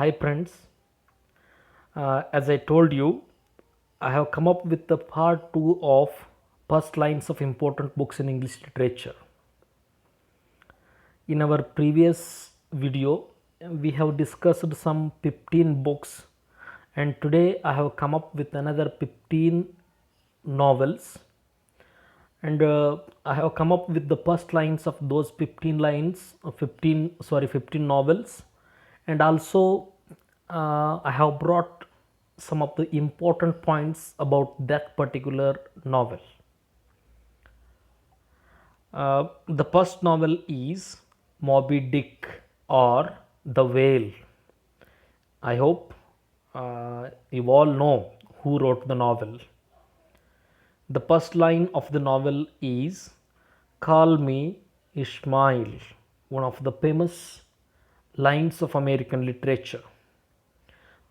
Hi friends, as I told you, I have come up with the part 2 of first lines of important books in English literature. In our previous video, we have discussed some 15 books, and today I have come up with another 15 novels, and I have come up with the first lines of those 15 lines, 15 novels, and also I have brought some of the important points about that particular novel. The first novel is Moby Dick or The Whale. I hope you all know who wrote the novel. The first line of the novel is Call Me Ishmael, one of the famous lines of American literature.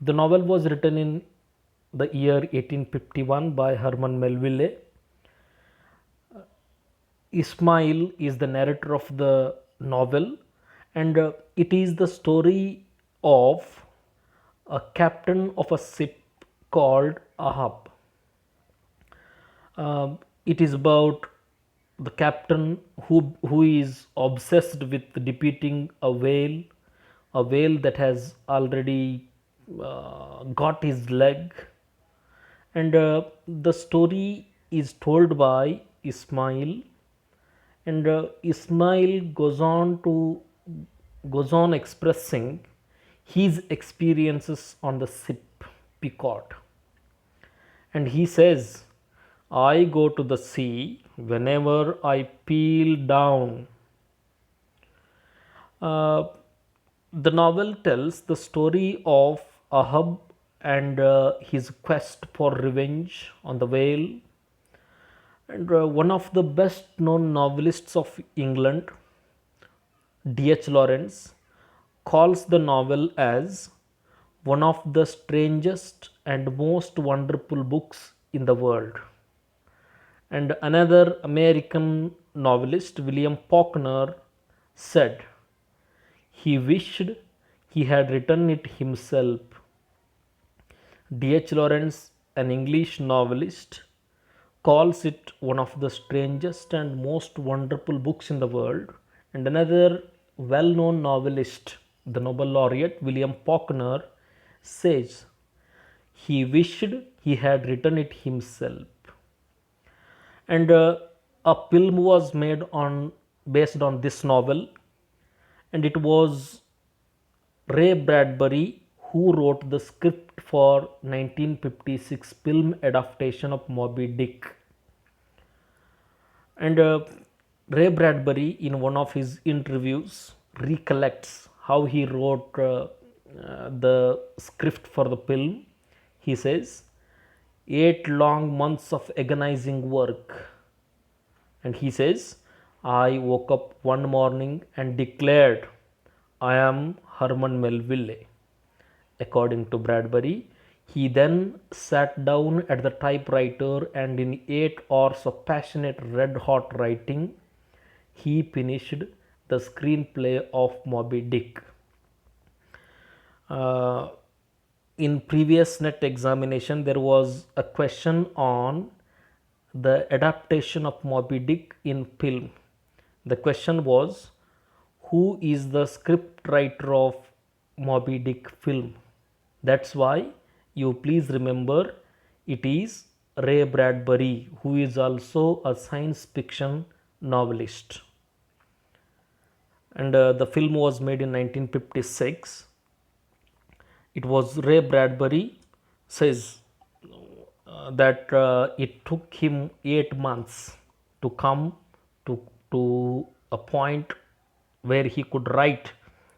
The novel was written in the year 1851 by Herman Melville. Ismail is the narrator of the novel, and it is the story of a captain of a ship called Ahab. It is about the captain who is obsessed with depicting a whale that has already got his leg, and the story is told by Ismail, and Ismail goes on expressing his experiences on the ship Picard, and he says, I go to the sea whenever I feel down. Uh, the novel tells the story of Ahab and his quest for revenge on the whale. And one of the best known novelists of England, D.H. Lawrence, calls the novel as one of the strangest and most wonderful books in the world. And another American novelist, William Faulkner, said he wished he had written it himself. D.H. Lawrence, an English novelist, calls it one of the strangest and most wonderful books in the world. And another well known novelist, the Nobel laureate William Faulkner, says he wished he had written it himself. And a film was made on based on this novel, and it was Ray Bradbury who wrote the script for 1956 film adaptation of Moby Dick. And Ray Bradbury, in one of his interviews, recollects how he wrote the script for the film. He says, 8 long months of agonizing work. And he says, I woke up one morning and declared, I am Herman Melville. According to Bradbury, he then sat down at the typewriter and in 8 hours of passionate red hot writing, he finished the screenplay of Moby Dick. In previous net examination, there was a question on the adaptation of Moby Dick in film. The question was, who is the script writer of Moby Dick film? That's why you please remember it is Ray Bradbury, who is also a science fiction novelist. And the film was made in 1956. It was Ray Bradbury says that it took him 8 months to come to a point where he could write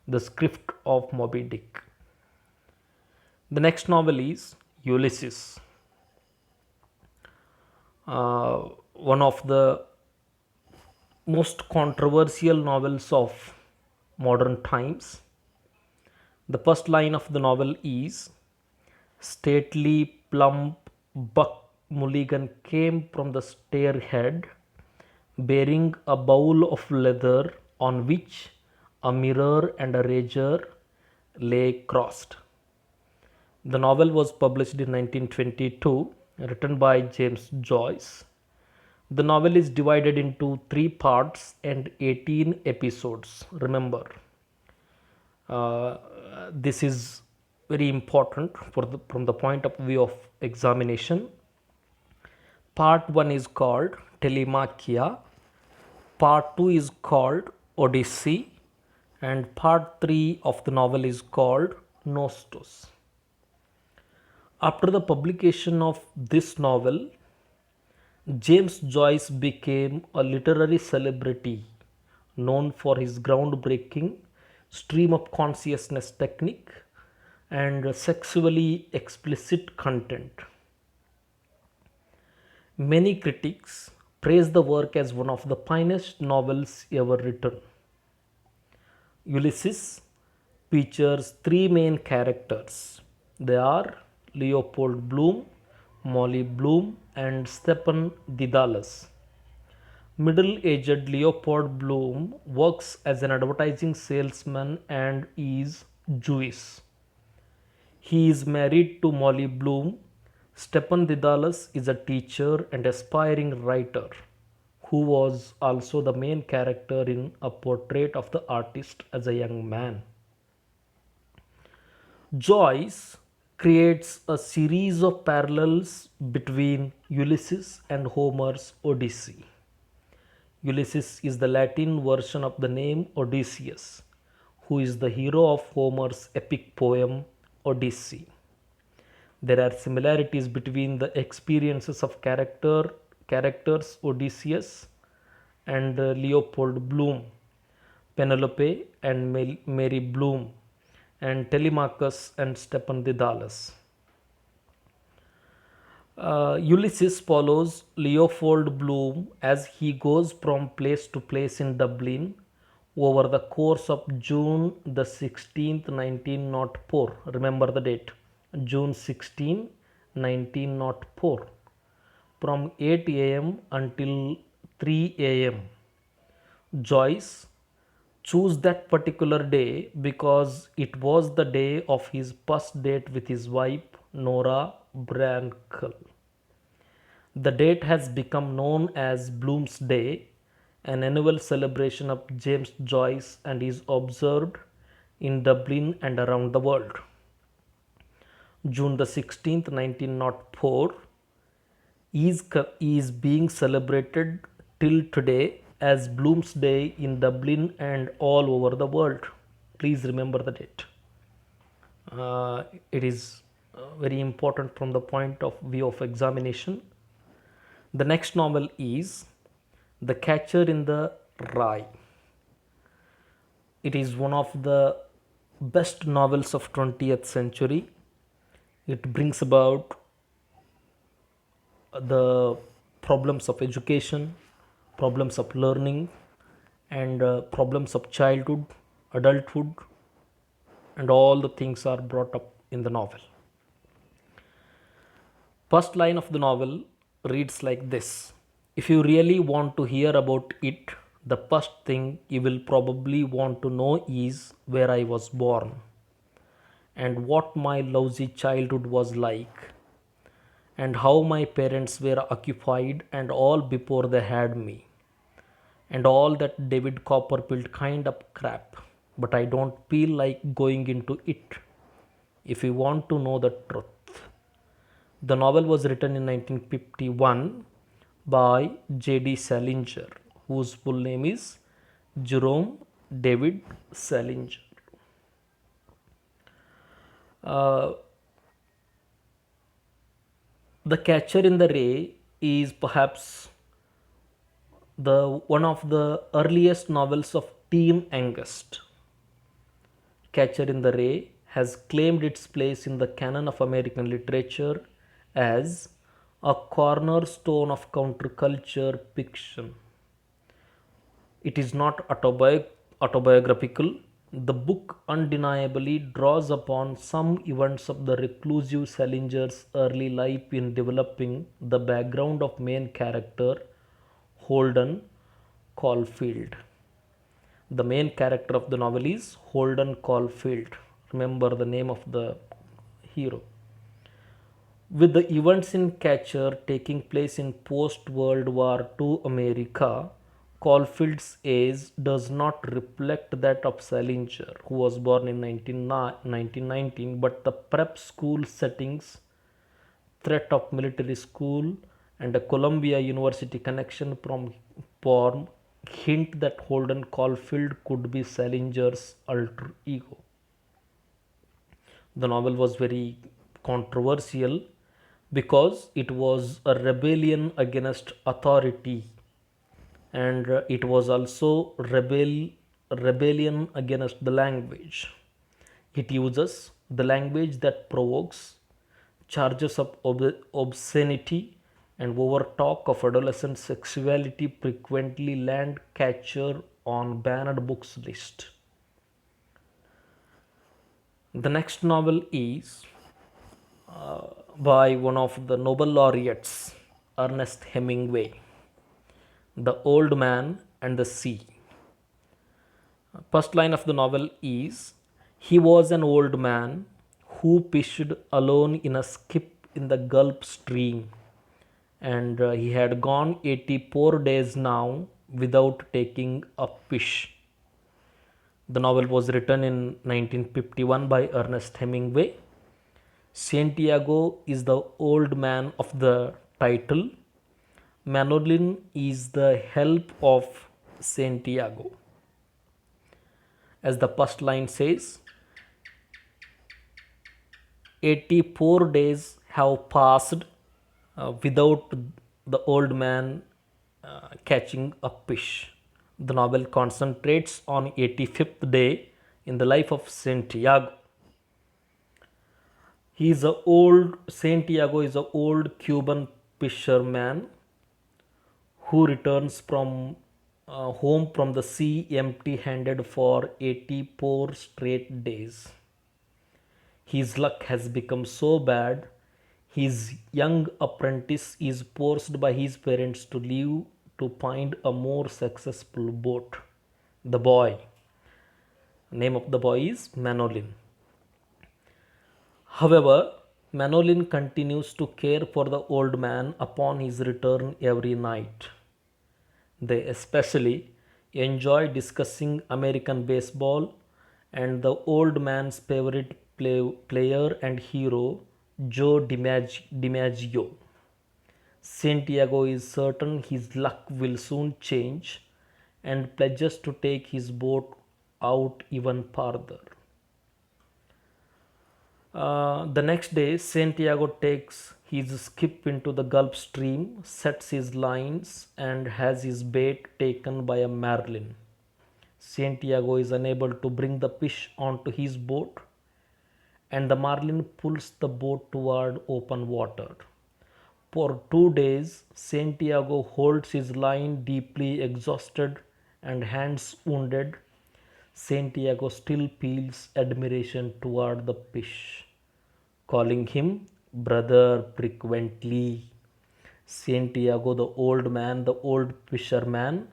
the script of Moby Dick. The next novel is Ulysses, one of the most controversial novels of modern times. The first line of the novel is, stately, plump Buck Mulligan came from the stairhead, bearing a bowl of leather on which a mirror and a razor lay crossed. The novel was published in 1922, written by James Joyce. The novel is divided into three parts and 18 episodes. Remember, uh, this is very important from the point of view of examination. Part 1 is called Telemachia, Part 2 is called Odyssey, and Part 3 of the novel is called Nostos. After the publication of this novel, James Joyce became a literary celebrity known for his groundbreaking stream of consciousness technique and sexually explicit content. Many critics praise the work as one of the finest novels ever written. Ulysses features three main characters. They are Leopold Bloom, Molly Bloom, and Stepan Didalos. Middle aged Leopold Bloom works as an advertising salesman and is Jewish. He is married to Molly Bloom. Stepan Didalos is a teacher and aspiring writer who was also the main character in a portrait of the artist as a young man. Joyce creates a series of parallels between Ulysses and Homer's Odyssey. Ulysses is the Latin version of the name Odysseus, who is the hero of Homer's epic poem Odyssey. There are similarities between the experiences of characters Odysseus and Leopold Bloom, Penelope and Mary Bloom, and Telemachus and Stepan Didalos. Ulysses follows Leopold Bloom as he goes from place to place in Dublin over the course of June the 16th, 1904. Remember the date, June 16, 1904, from 8 am until 3 am. Joyce chose that particular day because it was the day of his first date with his wife Nora Brancle. The date has become known as Bloom's Day, an annual celebration of James Joyce, and is observed in Dublin and around the world. June the 16th, 1904 is being celebrated till today as Bloom's Day in Dublin and all over the world. Please remember the date. It is very important from the point of view of examination. The next novel is The Catcher in the Rye. It is one of the best novels of 20th century. It brings about the problems of education, problems of learning, and problems of childhood, adulthood, and all the things are brought up in the novel. First line of the novel reads like this: if you really want to hear about it, the first thing you will probably want to know is where I was born and what my lousy childhood was like and how my parents were occupied and all before they had me and all that David Copperfield kind of crap. But I don't feel like going into it if you want to know the truth. The novel was written in 1951 by J.D. Salinger, whose full name is Jerome David Salinger. Uh, the Catcher in the Rye is perhaps the one of the earliest novels of teen angst. Catcher in the Rye has claimed its place in the canon of American literature as a cornerstone of counterculture fiction. It is not autobiographical. The book undeniably draws upon some events of the reclusive Salinger's early life in developing the background of main character Holden Caulfield. The main character of the novel is Holden Caulfield. remember the name of the hero. With the events in Catcher taking place in post World War II America, Caulfield's age does not reflect that of Salinger, who was born in 1919, but the prep school settings, threat of military school, and a Columbia University connection from form hint that Holden Caulfield could be Salinger's alter ego. The novel was very controversial because it was a rebellion against authority, and it was also rebellion against the language. It uses the language that provokes charges of obscenity and over talk of adolescent sexuality frequently land Catcher on banned books list. The next novel is by one of the Nobel laureates, Ernest Hemingway, The Old Man and the Sea. First line of the novel is: He was an old man who fished alone in a skiff in the Gulf Stream, and he had gone 84 days now without taking a fish. The novel was written in 1951 by Ernest Hemingway. Santiago is the old man of the title. Manolin is the help of Santiago. As the first line says, 84 days have passed without the old man catching a fish. The novel concentrates on 85th day in the life of Santiago. Santiago is an old Cuban fisherman who returns from home from the sea empty-handed for 84 straight days. His luck has become so bad, his young apprentice is forced by his parents to leave to find a more successful boat. The boy, name of the boy is Manolin. However, Manolin continues to care for the old man upon his return every night. They especially enjoy discussing American baseball and the old man's favorite player and hero, Joe DiMaggio. Santiago is certain his luck will soon change and pledges to take his boat out even farther. The next day, Santiago takes his skiff into the Gulf Stream, sets his lines, and has his bait taken by a marlin. Santiago is unable to bring the fish onto his boat, and the marlin pulls the boat toward open water. For 2 days, Santiago holds his line deeply exhausted and hands wounded. Santiago still feels admiration toward the fish, calling him brother frequently. Santiago, the old man, the old fisherman,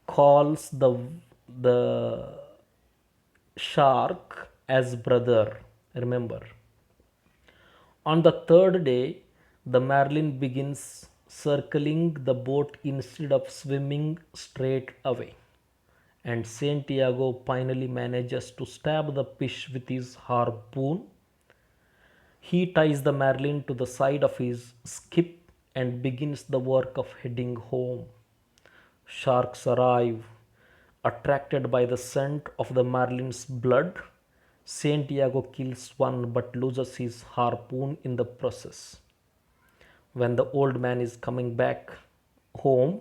calls the shark as brother. Remember. On the third day, the marlin begins circling the boat instead of swimming straight away, and Santiago finally manages to stab the fish with his harpoon. He ties the marlin to the side of his skiff and begins the work of heading home. Sharks arrive, attracted by the scent of the marlin's blood. Santiago kills one but loses his harpoon in the process. When the old man is coming back home,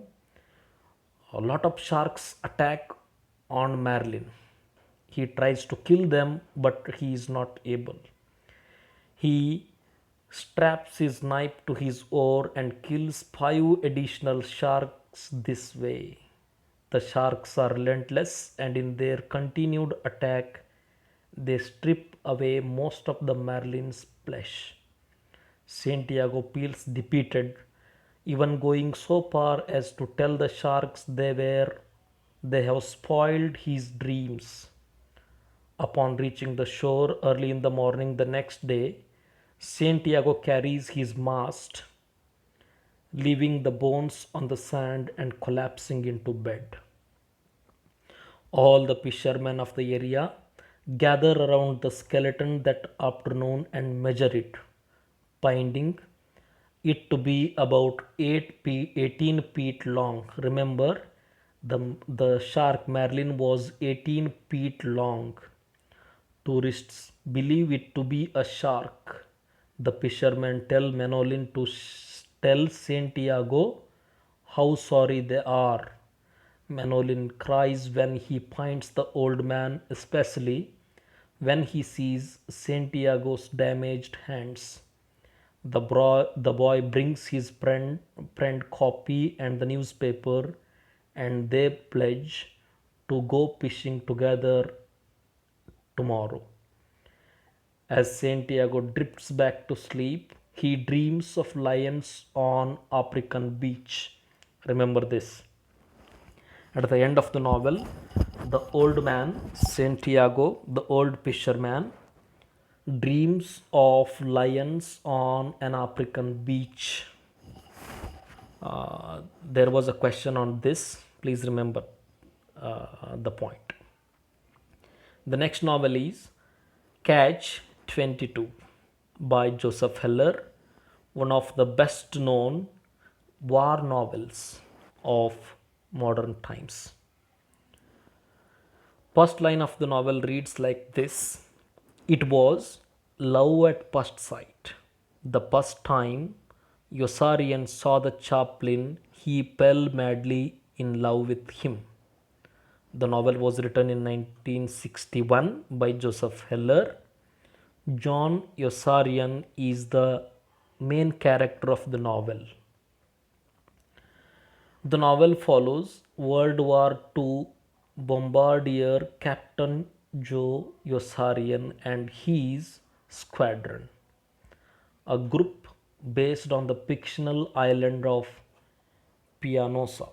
a lot of sharks attack on Marlin. He tries to kill them, but he is not able. He straps his knife to his oar and kills 5 additional sharks this way. The sharks are relentless, and in their continued attack, they strip away most of the Marlin's flesh. Santiago feels defeated, even going so far as to tell the sharks they have spoiled his dreams. Upon reaching the shore early in the morning the next day, Santiago carries his mast, leaving the bones on the sand and collapsing into bed. All the fishermen of the area gather around the skeleton that afternoon and measure it, finding it to be about 18 feet long. Remember, the shark Merlin was 18 feet long. Tourists believe it to be a shark. The fishermen tell Manolin to tell Santiago how sorry they are. Manolin cries when he finds the old man, especially when he sees Santiago's damaged hands. The boy brings his friend copy and the newspaper, and they pledge to go fishing together tomorrow. As Santiago drifts back to sleep, he dreams of lions on African beach. Remember this. At the end of the novel, the old man, Santiago, the old fisherman, dreams of lions on an African beach. There was a question on this. Please remember the point. The next novel is Catch 22 by Joseph Heller, one of the best known war novels of modern times. First line of the novel reads like this: It was love at first sight. The first time Yossarian saw the chaplain, he fell madly in love with him. The novel was written in 1961 by Joseph Heller. John Yossarian is the main character of the novel. The novel follows World War II bombardier Captain Joe Yossarian and his squadron, a group based on the fictional island of Pianosa.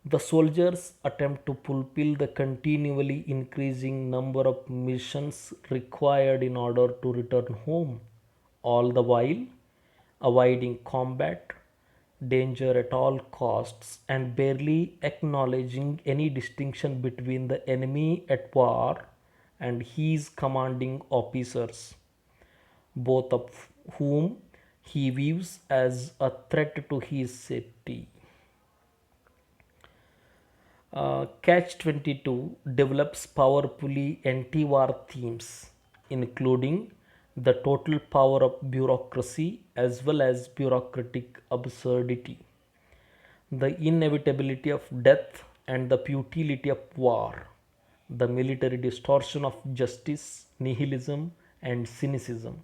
The soldiers attempt to fulfill the continually increasing number of missions required in order to return home, all the while avoiding combat, danger at all costs, and barely acknowledging any distinction between the enemy at war and his commanding officers, both of whom he views as a threat to his safety. Catch-22 develops powerfully anti-war themes, including the total power of bureaucracy as well as bureaucratic absurdity, the inevitability of death and the futility of war, the military distortion of justice, nihilism and cynicism,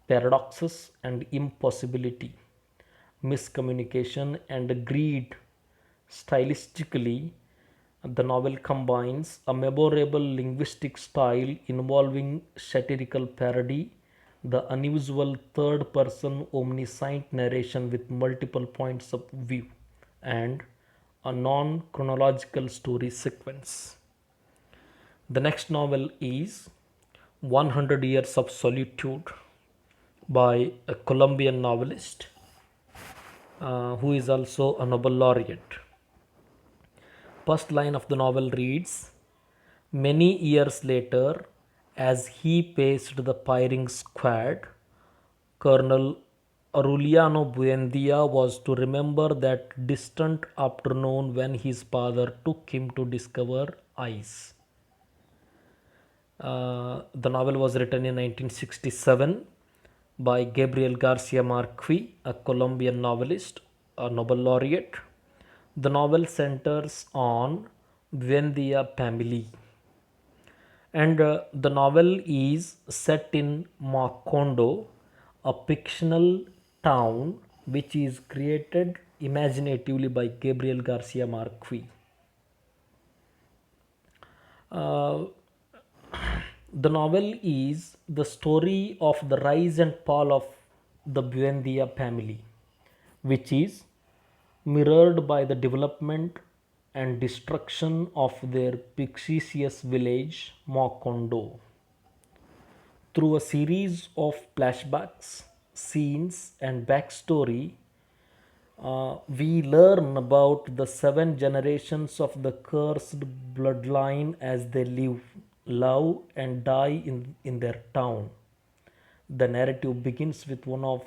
paradoxes and impossibility, miscommunication and greed. Stylistically, the novel combines a memorable linguistic style involving satirical parody, the unusual third person omniscient narration with multiple points of view, and a non chronological story sequence. The next novel is 100 Years of Solitude by a Colombian novelist who is also a Nobel laureate. First line of the novel reads: Many years later, as he paced the firing squad, Colonel Aureliano Buendia was to remember that distant afternoon when his father took him to discover ice. The novel was written in 1967 by Gabriel Garcia Marquez, a Colombian novelist, a Nobel laureate. The novel centers on Buendia family, and the novel is set in Macondo, a fictional town which is created imaginatively by Gabriel Garcia Marquez. Uh, the novel is the story of the rise and fall of the Buendia family, which is mirrored by the development and destruction of their fictitious village, Macondo. Through a series of flashbacks, scenes, and backstory, we learn about the seven generations of the cursed bloodline as they live, love, and die in their town. The narrative begins with one of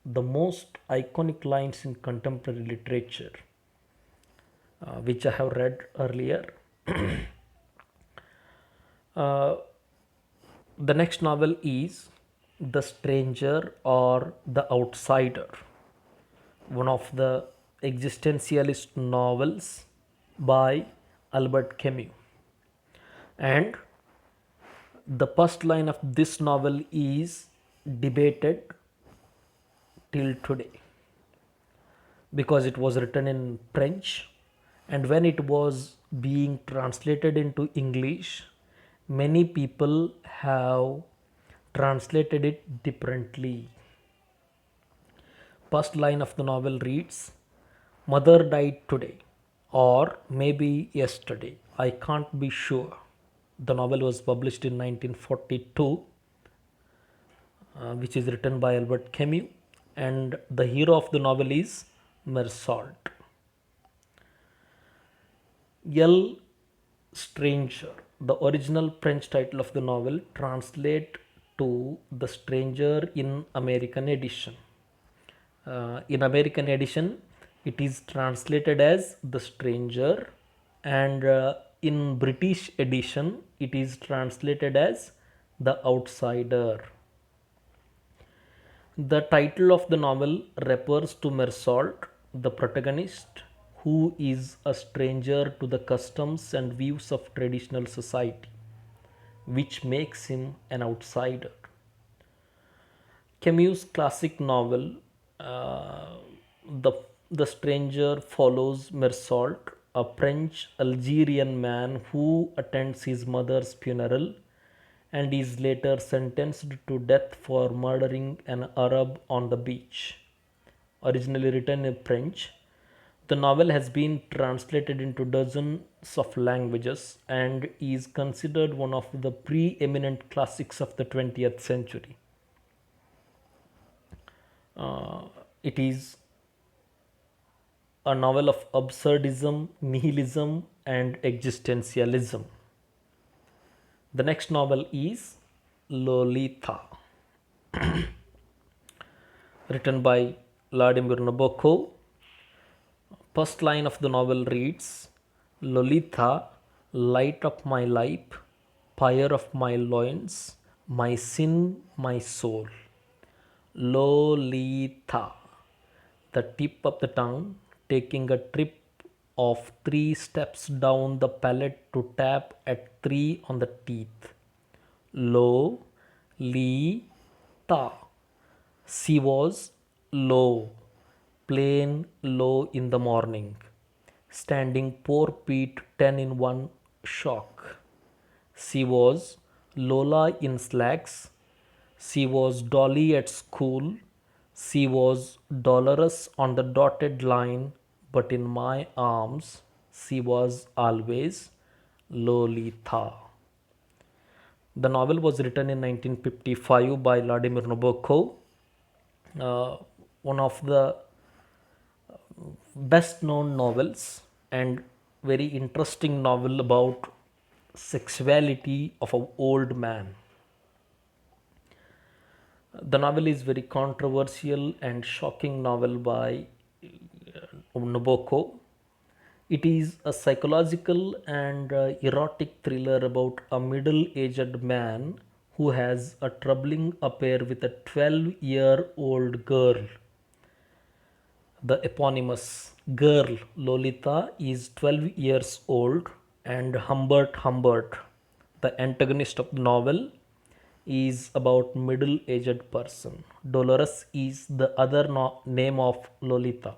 the most iconic lines in contemporary literature, which I have read earlier. Uh, the next novel is The Stranger or The Outsider, one of the existentialist novels by Albert Camus. And the first line of this novel is debated till today because it was written in French, and when it was being translated into English, many people have translated it differently. First line of the novel reads, Mother died today, or maybe yesterday. I can't be sure. The novel was published in 1942, which is written by Albert Camus, and the hero of the novel is Mersault. L. Stranger, the original French title of the novel, translate to The Stranger in American edition. In American edition, it is translated as The Stranger, and in British edition, it is translated as The Outsider. The title of the novel refers to Mersault, the protagonist, who is a stranger to the customs and views of traditional society, which makes him an outsider. Camus' classic novel, uh, the, the Stranger, follows Mersault, a French Algerian man who attends his mother's funeral and is later sentenced to death for murdering an Arab on the beach. Originally written in French, the novel has been translated into dozens of languages and is considered one of the preeminent classics of the 20th century. It is a novel of absurdism, nihilism, and existentialism. The next novel is Lolita, written by Vladimir Nabokov. First line of the novel reads, Lolita, light of my life, fire of my loins, my sin, my soul. Lolita, the tip of the tongue, taking a trip of 3 steps down the palate to tap at 3 on the teeth. Lolita. She was low, plain low in the morning, standing 4 feet 10 in one shock. She was Lola in slacks. She was Dolly at school. She was dolorous on the dotted line, but in my arms, she was always Lolita. The novel was written in 1955 by Vladimir Nabokov, uh, one of the best known novels and very interesting novel about sexuality of an old man. The novel is very controversial and shocking novel by Nabokov. It is a psychological and erotic thriller about a middle-aged man who has a troubling affair with a 12-year-old girl. The eponymous girl Lolita is 12 years old, and Humbert, the antagonist of the novel, is about middle-aged person. Dolores is the other name of Lolita.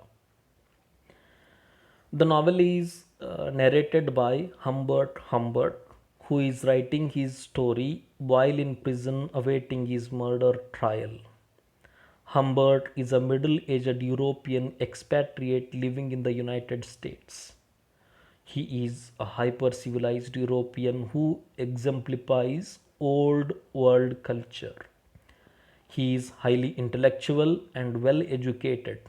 The novel is narrated by Humbert, who is writing his story while in prison awaiting his murder trial. Humbert is a middle aged European expatriate living in the United States. He is a hyper civilized European who exemplifies old world culture. He is highly intellectual and well educated,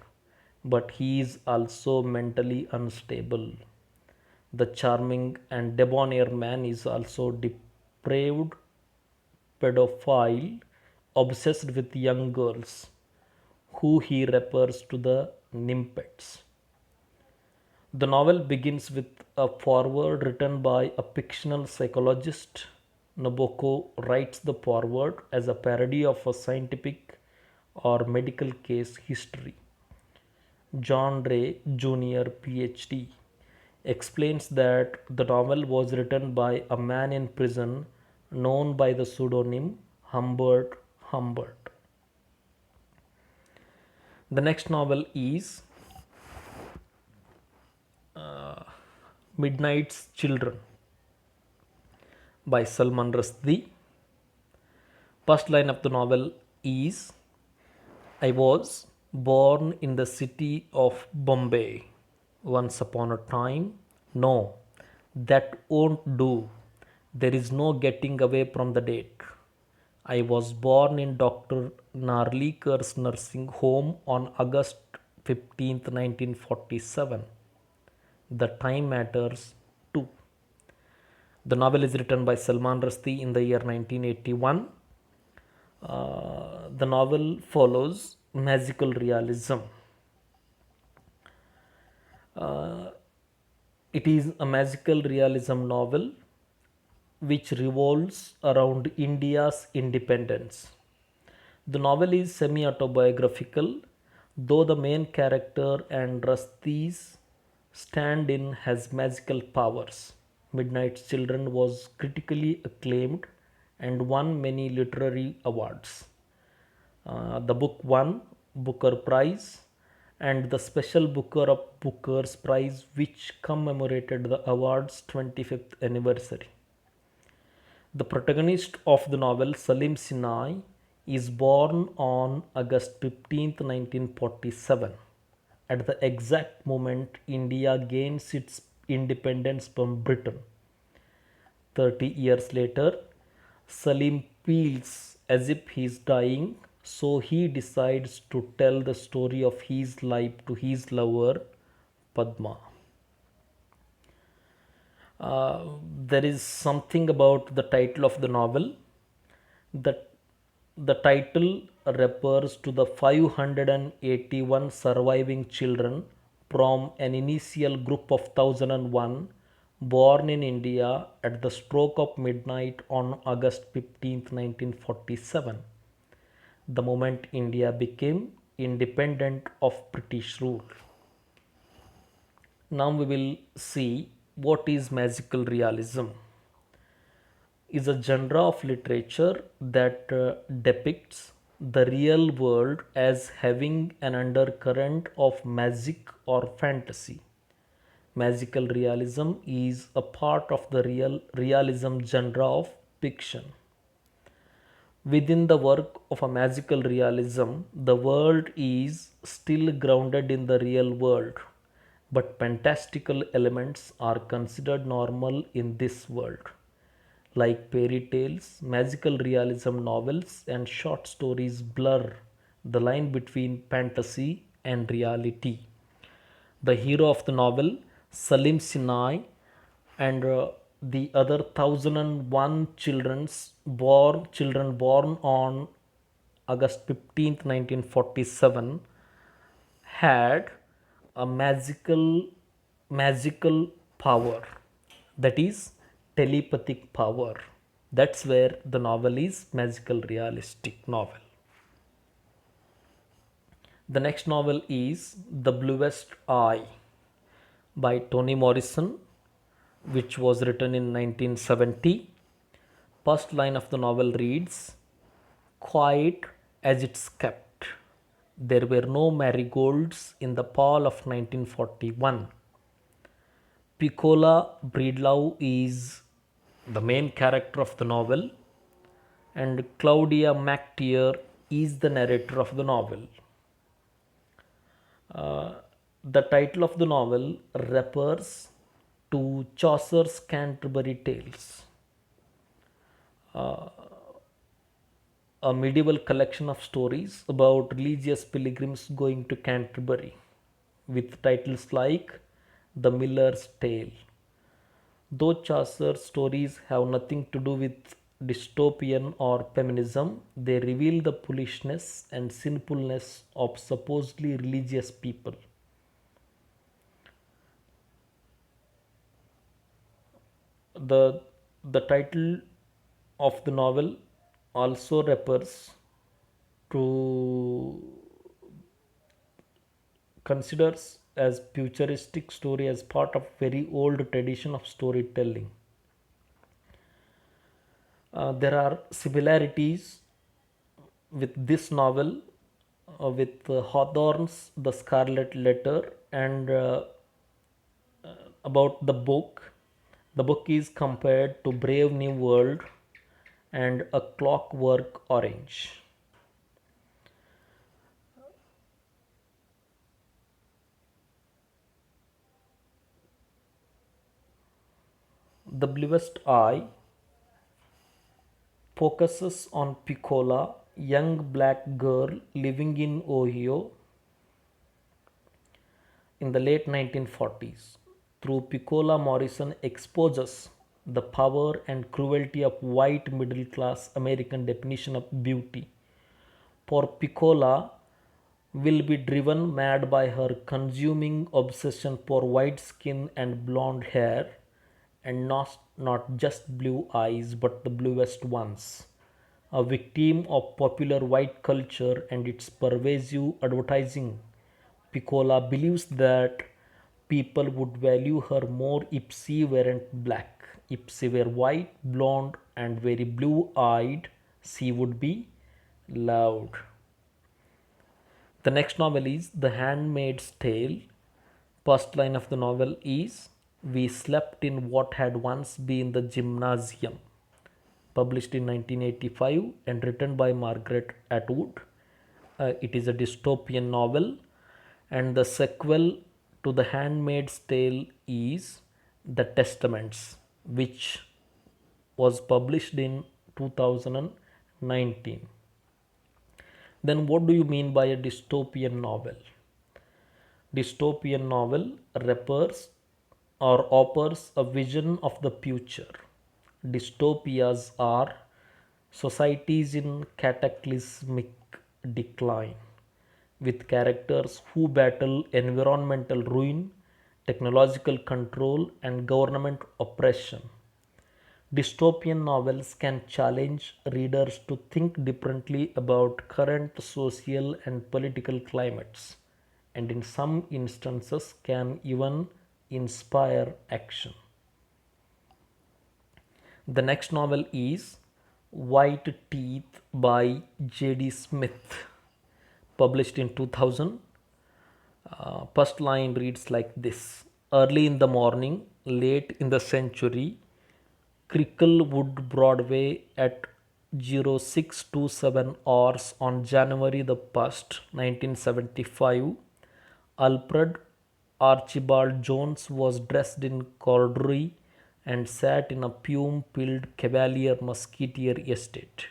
but he is also mentally unstable. The charming and debonair man is also depraved pedophile obsessed with young girls, who he refers to the nymphets. The novel begins with a foreword written by a fictional psychologist. Nabokov writes the foreword as a parody of a scientific or medical case history. John Ray Jr., PhD, explains that the novel was written by a man in prison known by the pseudonym Humbert Humbert. The next novel is Midnight's Children by Salman Rushdie. First line of the novel is, I was born in the city of Bombay once upon a time. No, that won't do. There is no getting away from the date. I was born in Dr. Narlikar's nursing home on August 15th, 1947. The time matters too. The novel is written by Salman Rushdie in the year 1981. The novel follows magical realism. It is a magical realism novel which revolves around India's independence. The novel is semi autobiographical, though the main character and Rushdie's stand in has magical powers. Midnight's Children was critically acclaimed and won many literary awards. The book won Booker Prize and the Special Booker of Booker's Prize, which commemorated the award's 25th anniversary. The protagonist of the novel, Salim Sinai, is born on August 15th, 1947, at the exact moment India gains its independence from Britain. 30 years later, Salim feels as if he is dying, so he decides to tell the story of his life to his lover, Padma. There is something about the title of the novel that the title refers to the 581 surviving children from an initial group of 1001 born in India at the stroke of midnight on August 15th, 1947, the moment India became independent of British rule. Now we will see what is magical realism. Is a genre of literature that depicts the real world as having an undercurrent of magic or fantasy. Magical realism is a part of the realism genre of fiction. Within the work of a magical realism, the world is still grounded in the real world, but fantastical elements are considered normal in this world. Like fairy tales, magical realism novels, and short stories blur the line between fantasy and reality. The hero of the novel, Salim Sinai, and the other 1001 children born on August 15th, 1947, had a magical power, that is telepathic power. That's where the novel is magical realistic novel. The next novel is The Bluest Eye by Toni Morrison, which was written in 1970. First line of the novel reads, quiet as it's kept. There were no marigolds in the fall of 1941. Piccola Breedlove is the main character of the novel, and Claudia McTeer is the narrator of the novel. The title of the novel refers to Chaucer's Canterbury Tales, a medieval collection of stories about religious pilgrims going to Canterbury, with titles like The Miller's Tale. Though Chaucer's stories have nothing to do with dystopian or feminism, they reveal the foolishness and sinfulness of supposedly religious people. The, the title of the novel also refers to considers as futuristic story as part of very old tradition of storytelling. There are similarities with this novel with Hawthorne's The Scarlet Letter and about the book. The book is compared to Brave New World and A Clockwork Orange. The Bluest Eye focuses on Piccola, young black girl living in Ohio in the late 1940s. Through Piccola, Morrison exposes the power and cruelty of white middle class American definition of beauty. For Piccola will be driven mad by her consuming obsession for white skin and blonde hair, and not just blue eyes but the bluest ones. A victim of popular white culture and its pervasive advertising, Piccola believes that people would value her more if she weren't black. If she were white, blonde, and very blue eyed, she would be loved. The next novel is The Handmaid's Tale. First line of the novel is We slept in what had once been the gymnasium, published in 1985 and written by Margaret Atwood. It is a dystopian novel, and the sequel to The Handmaid's Tale is The Testaments, which was published in 2019. Then, what do you mean by a dystopian novel? Dystopian novel refers or offers a vision of the future. Dystopias are societies in cataclysmic decline, with characters who battle environmental ruin, technological control, and government oppression. Dystopian novels can challenge readers to think differently about current social and political climates, and in some instances can even inspire action. The next novel is White Teeth by J.D. Smith, published in 2000. First line reads like this: Early in the morning, late in the century, Cricklewood Broadway at 0627 hours on January the 1st, 1975, Alfred Archibald Jones was dressed in corduroy and sat in a fume-filled Cavalier Musketeer estate,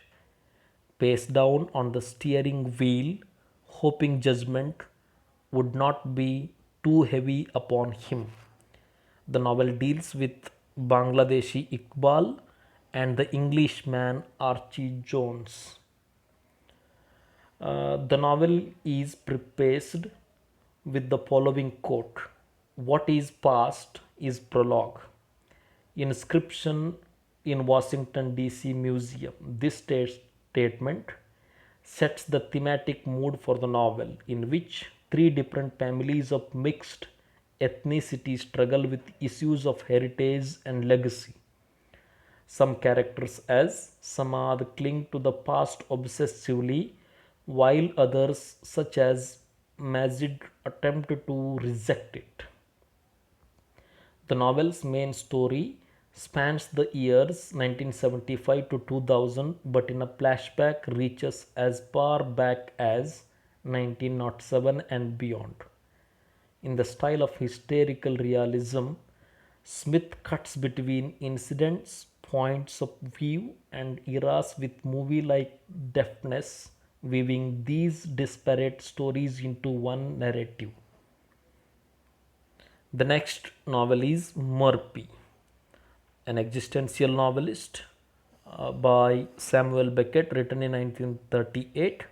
face down on the steering wheel, hoping judgment would not be too heavy upon him. The novel deals with Bangladeshi Iqbal and the Englishman Archie Jones. The novel is prefaced with the following quote: What is past is prologue. Inscription in Washington, D.C. Museum. This statement sets the thematic mood for the novel, in which three different families of mixed ethnicity struggle with issues of heritage and legacy. Some characters, as Samad, cling to the past obsessively, while others, such as Mazid, attempt to reject it. The novel's main story spans the years 1975 to 2000, but in a flashback reaches as far back as 1907 and beyond. In the style of historical realism, Smith cuts between incidents, points of view, and eras with movie like deftness, weaving these disparate stories into one narrative. The next novel is Murphy, an existential novelist by Samuel Beckett, written in 1938.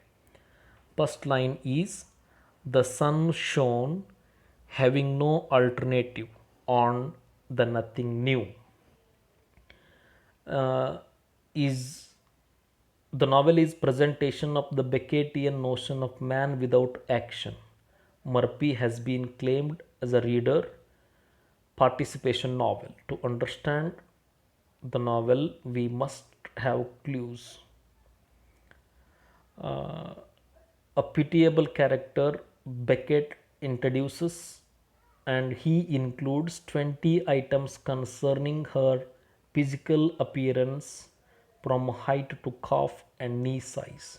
First line is, the sun shone, having no alternative, on the nothing new. Is The novel is presentation of the Beckettian notion of man without action. Murphy has been claimed as a reader participation novel. To understand the novel, we must have clues. A pitiable character Beckett introduces, and he includes 20 items concerning her physical appearance from height to calf and knee size.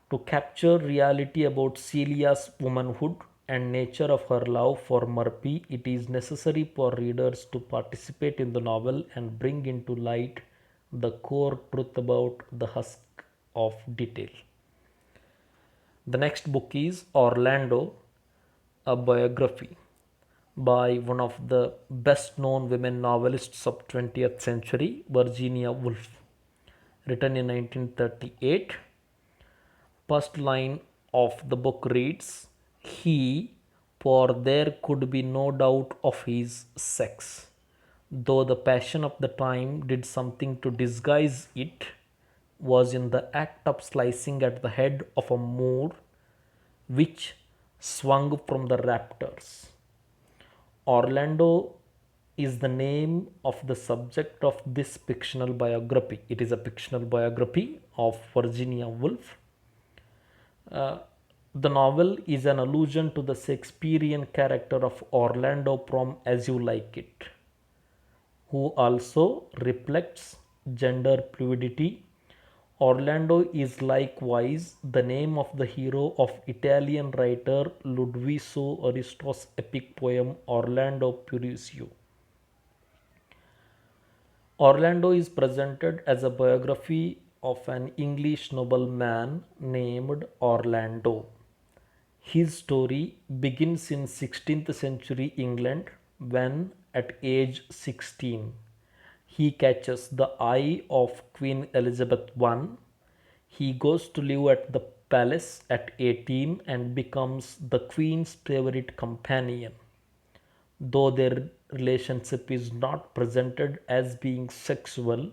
To capture reality about Celia's womanhood and nature of her love for Murphy, it is necessary for readers to participate in the novel and bring into light the core truth about the husk of detail. The next book is Orlando, a biography by one of the best known women novelists of 20th century, Virginia Woolf, written in 1938. First line of the book reads, he, for there could be no doubt of his sex, though the passion of the time did something to disguise it, was in the act of slicing at the head of a moor which swung from the rafters. Orlando is the name of the subject of this fictional biography. It is a fictional biography of Virginia Woolf. The novel is an allusion to the Shakespearean character of Orlando from As You Like It, who also reflects gender fluidity. Orlando is likewise the name of the hero of Italian writer Ludovico Aristo's epic poem Orlando Furioso. Orlando is presented as a biography of an English nobleman named Orlando. His story begins in 16th century England when, at age 16, he catches the eye of Queen Elizabeth I. He goes to live at the palace at 18 and becomes the Queen's favorite companion. Though their relationship is not presented as being sexual,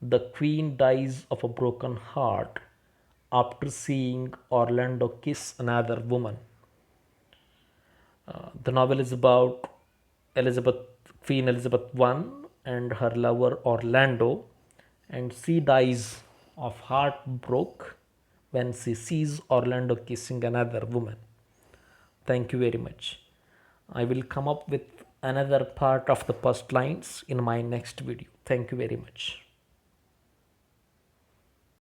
the Queen dies of a broken heart after seeing Orlando kiss another woman. The novel is about Elizabeth, Queen Elizabeth I, and her lover Orlando, and she dies of heartbreak when she sees Orlando kissing another woman. Thank you very much. I will come up with another part of the first lines in my next video. Thank you very much.